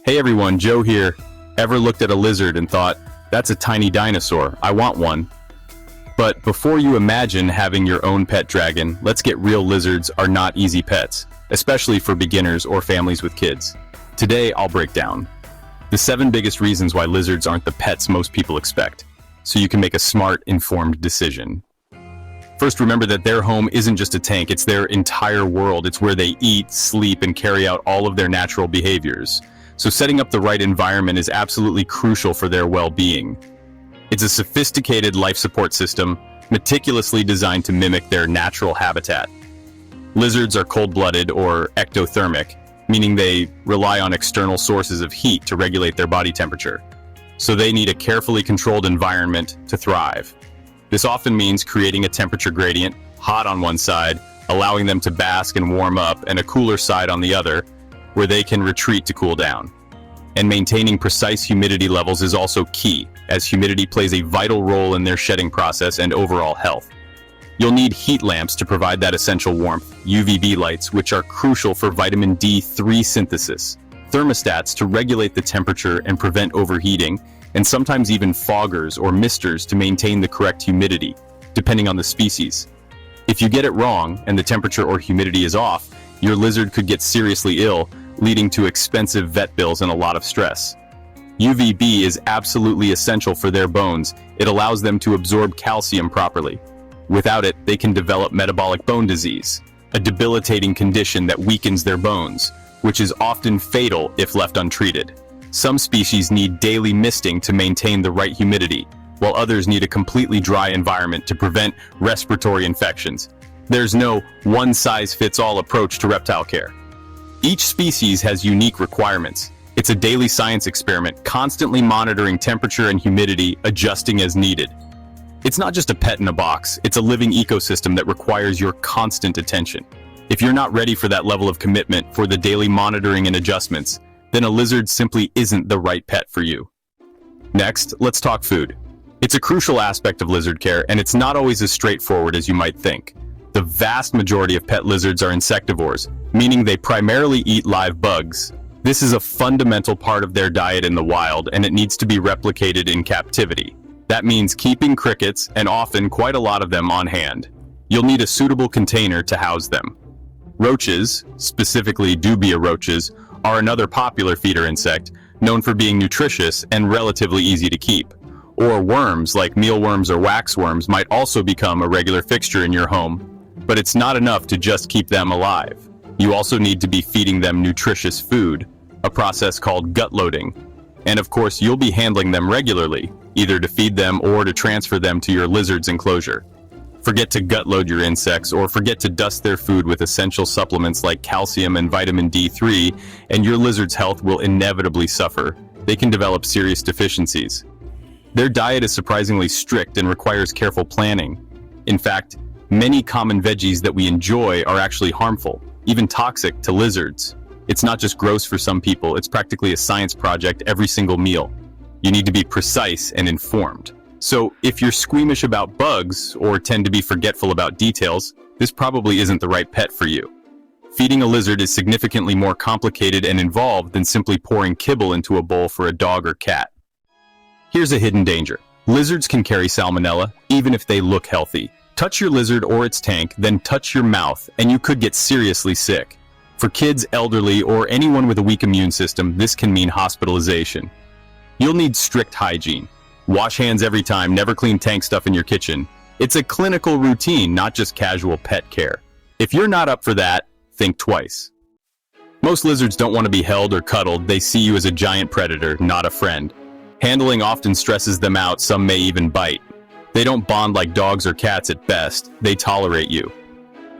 Hey everyone, Joe here. Ever looked at a lizard and thought, that's a tiny dinosaur, I want one? But before you imagine having your own pet dragon, let's get real, lizards are not easy pets, especially for beginners or families with kids. Today, I'll break down the 7 biggest reasons why lizards aren't the pets most people expect, so you can make a smart, informed decision. First, remember that their home isn't just a tank, it's their entire world. It's where they eat, sleep, and carry out all of their natural behaviors. So setting up the right environment is absolutely crucial for their well-being. It's a sophisticated life support system, meticulously designed to mimic their natural habitat. Lizards are cold-blooded or ectothermic, meaning they rely on external sources of heat to regulate their body temperature. So they need a carefully controlled environment to thrive. This often means creating a temperature gradient, hot on one side, allowing them to bask and warm up, and a cooler side on the other, where they can retreat to cool down. And maintaining precise humidity levels is also key, as humidity plays a vital role in their shedding process and overall health. You'll need heat lamps to provide that essential warmth, UVB lights, which are crucial for vitamin D3 synthesis, thermostats to regulate the temperature and prevent overheating, and sometimes even foggers or misters to maintain the correct humidity, depending on the species. If you get it wrong and the temperature or humidity is off, your lizard could get seriously ill, leading to expensive vet bills and a lot of stress. UVB is absolutely essential for their bones. It allows them to absorb calcium properly. Without it, they can develop metabolic bone disease, a debilitating condition that weakens their bones, which is often fatal if left untreated. Some species need daily misting to maintain the right humidity, while others need a completely dry environment to prevent respiratory infections. There's no one-size-fits-all approach to reptile care. Each species has unique requirements. It's a daily science experiment, constantly monitoring temperature and humidity, adjusting as needed. It's not just a pet in a box, it's a living ecosystem that requires your constant attention. If you're not ready for that level of commitment for the daily monitoring and adjustments, then a lizard simply isn't the right pet for you. Next, let's talk food. It's a crucial aspect of lizard care, and it's not always as straightforward as you might think. The vast majority of pet lizards are insectivores, meaning they primarily eat live bugs. This is a fundamental part of their diet in the wild, and it needs to be replicated in captivity. That means keeping crickets, and often quite a lot of them, on hand. You'll need a suitable container to house them. Roaches, specifically dubia roaches, are another popular feeder insect, known for being nutritious and relatively easy to keep. Or worms like mealworms or waxworms might also become a regular fixture in your home. But it's not enough to just keep them alive. You also need to be feeding them nutritious food, a process called gut loading. And of course, you'll be handling them regularly, either to feed them or to transfer them to your lizard's enclosure. Forget to gut load your insects, or forget to dust their food with essential supplements like calcium and vitamin D3, and your lizard's health will inevitably suffer. They can develop serious deficiencies. Their diet is surprisingly strict and requires careful planning. In fact, many common veggies that we enjoy are actually harmful, even toxic to lizards. It's not just gross for some people, it's practically a science project every single meal. You need to be precise and informed. So if you're squeamish about bugs or tend to be forgetful about details, this probably isn't the right pet for you. Feeding a lizard is significantly more complicated and involved than simply pouring kibble into a bowl for a dog or cat. Here's a hidden danger. Lizards can carry salmonella, even if they look healthy. Touch your lizard or its tank, then touch your mouth, and you could get seriously sick. For kids, elderly, or anyone with a weak immune system, this can mean hospitalization. You'll need strict hygiene. Wash hands every time, never clean tank stuff in your kitchen. It's a clinical routine, not just casual pet care. If you're not up for that, think twice. Most lizards don't want to be held or cuddled. They see you as a giant predator, not a friend. Handling often stresses them out, some may even bite. They don't bond like dogs or cats at best, they tolerate you.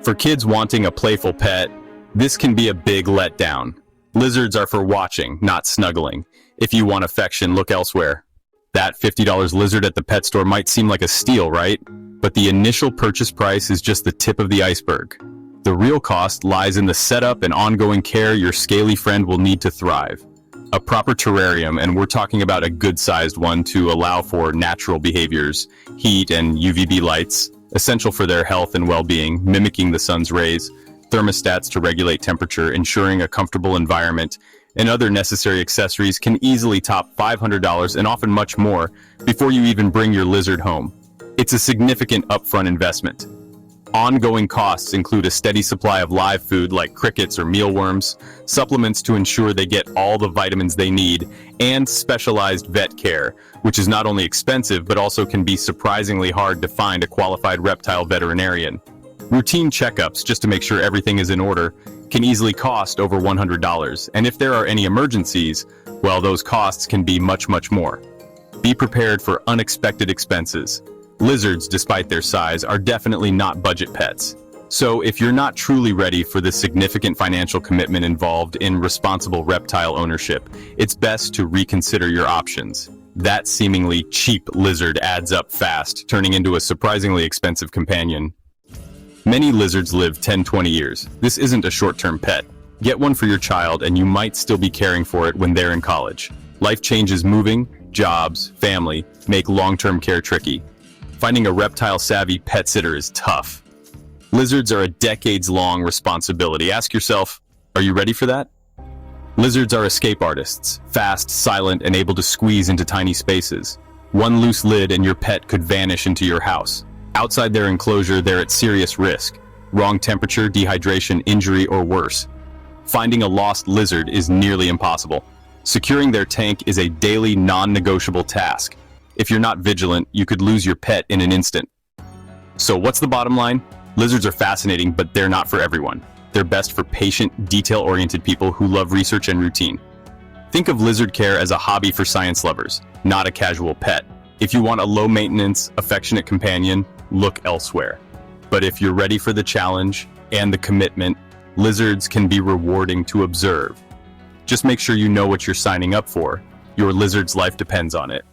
For kids wanting a playful pet, this can be a big letdown. Lizards are for watching, not snuggling. If you want affection, look elsewhere. That $50 lizard at the pet store might seem like a steal, right? But the initial purchase price is just the tip of the iceberg. The real cost lies in the setup and ongoing care your scaly friend will need to thrive. A proper terrarium, and we're talking about a good-sized one to allow for natural behaviors, heat and UVB lights, essential for their health and well-being, mimicking the sun's rays, thermostats to regulate temperature, ensuring a comfortable environment, and other necessary accessories can easily top $500 and often much more before you even bring your lizard home. It's a significant upfront investment. Ongoing costs include a steady supply of live food like crickets or mealworms, supplements to ensure they get all the vitamins they need, and specialized vet care, which is not only expensive but also can be surprisingly hard to find a qualified reptile veterinarian. Routine checkups just to make sure everything is in order can easily cost over $100, and if there are any emergencies, well, those costs can be much more. Be prepared for unexpected expenses. Lizards, despite their size, are definitely not budget pets. So if you're not truly ready for the significant financial commitment involved in responsible reptile ownership, it's best to reconsider your options. That seemingly cheap lizard adds up fast, turning into a surprisingly expensive companion. Many lizards live 10-20 years. This isn't a short-term pet. Get one for your child and you might still be caring for it when they're in college. Life changes, moving, jobs, family, make long-term care tricky. Finding a reptile-savvy pet sitter is tough. Lizards are a decades-long responsibility. Ask yourself, are you ready for that? Lizards are escape artists, fast, silent, and able to squeeze into tiny spaces. One loose lid and your pet could vanish into your house. Outside their enclosure, they're at serious risk. Wrong temperature, dehydration, injury, or worse. Finding a lost lizard is nearly impossible. Securing their tank is a daily, non-negotiable task. If you're not vigilant, you could lose your pet in an instant. So what's the bottom line? Lizards are fascinating, but they're not for everyone. They're best for patient, detail-oriented people who love research and routine. Think of lizard care as a hobby for science lovers, not a casual pet. If you want a low-maintenance, affectionate companion, look elsewhere. But if you're ready for the challenge and the commitment, lizards can be rewarding to observe. Just make sure you know what you're signing up for. Your lizard's life depends on it.